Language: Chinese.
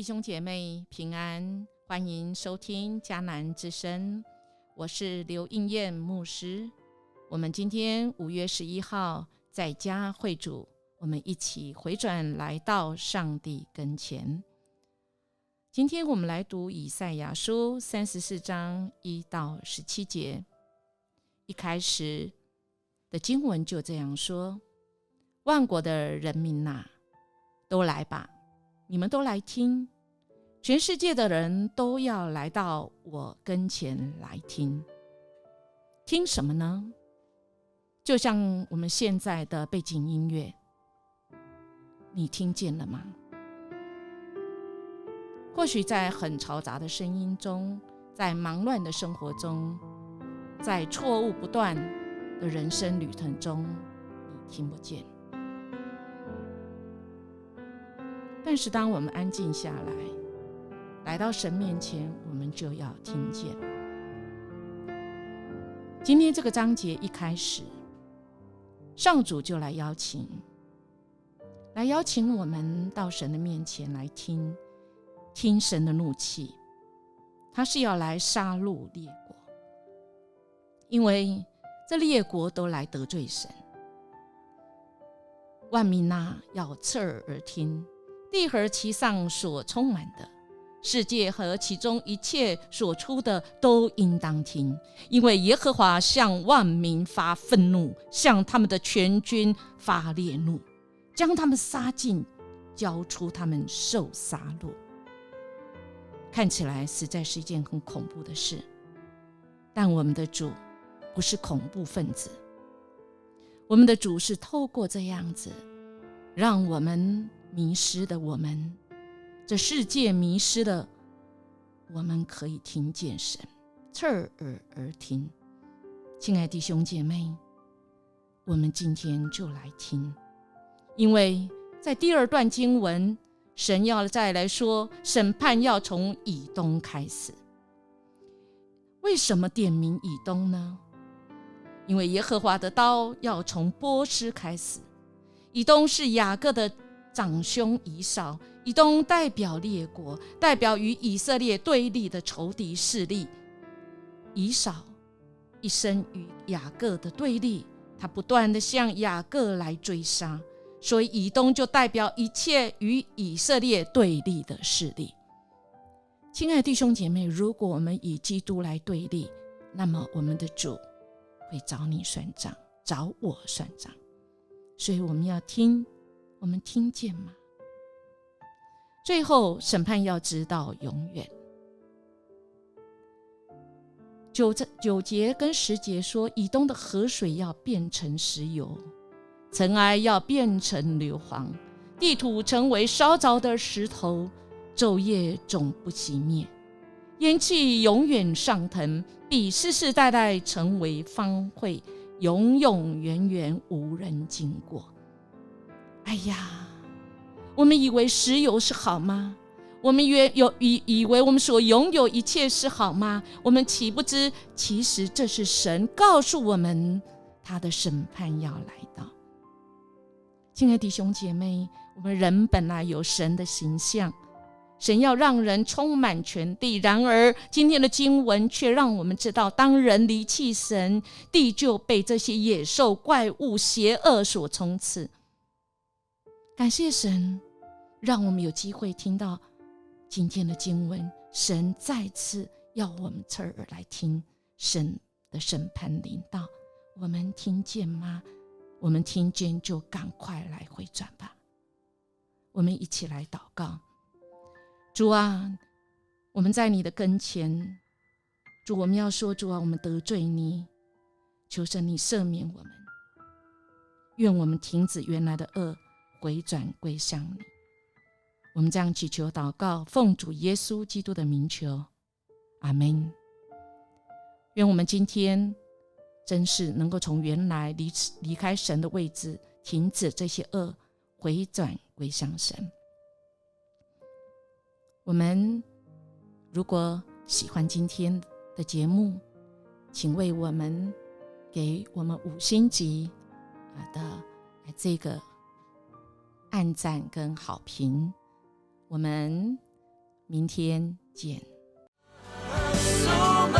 弟兄姐妹平安，欢迎收听迦南之声，我是刘应燕牧师。我们今天5月11号在家会主，我们一起回转来到上帝跟前。今天我们来读以赛亚书34章1到17节。一开始的经文就这样说：万国的人民啊，都来吧，你们都来听，全世界的人都要来到我跟前来听。听什么呢？就像我们现在的背景音乐，你听见了吗？或许在很嘈杂的声音中，在忙乱的生活中，在错误不断的人生旅程中，你听不见。但是当我们安静下来，来到神面前，我们就要听见。今天这个章节一开始，上主就来邀请我们到神的面前来听神的怒气。他是要来杀戮列国，因为这列国都来得罪神。万民啊，要侧耳而听，地和其上所充满的，世界和其中一切所出的都应当听，因为耶和华向万民发愤怒，向他们的全军发烈怒，将他们杀尽，交出他们受杀戮。看起来实在是一件很恐怖的事，但我们的主不是恐怖分子，我们的主是透过这样子，让我们迷失的这世界迷失的我们可以听见神，侧耳而听。亲爱弟兄姐妹，我们今天就来听，因为在第二段经文，神要再来说审判要从以东开始。为什么点名以东呢？因为耶和华的刀要从波斯开始。以东是雅各的长兄以扫，以东代表列国，代表与以色列对立的仇敌势力。以扫一生与雅各的对立，他不断地向雅各来追杀，所以以东就代表一切与以色列对立的势力。亲爱的弟兄姐妹，如果我们以基督来对立，那么我们的主会找你算账，找我算账。所以我们要听，我们听见吗？最后审判要直到永远。9节跟10节说，以东的河水要变成石油，尘埃要变成硫磺，地土成为烧着的石头，昼夜总不熄灭，烟气永远上腾，必世世代代成为荒秽，永永远远无人经过。哎呀，我们以为石油是好吗？我们以为我们所拥有一切是好吗？我们岂不知，其实这是神告诉我们，他的审判要来到。亲爱的弟兄姐妹，我们人本来有神的形象，神要让人充满全地，然而今天的经文却让我们知道，当人离弃神，地就被这些野兽、怪物、邪恶所充斥。感谢神，让我们有机会听到今天的经文，神再次要我们侧耳来听神的审判临到。我们听见吗？我们听见就赶快来回转吧。我们一起来祷告。主啊，我们在你的跟前，主，我们要说，主啊，我们得罪你，求神你赦免我们，愿我们停止原来的恶，回转归向你。我们这样祈求祷告，奉主耶稣基督的名求，阿们。愿我们今天真是能够从原来离开神的位置，停止这些恶，回转归向神。我们如果喜欢今天的节目，请为我们给我们5星级的这个按赞跟好评。我们明天见。So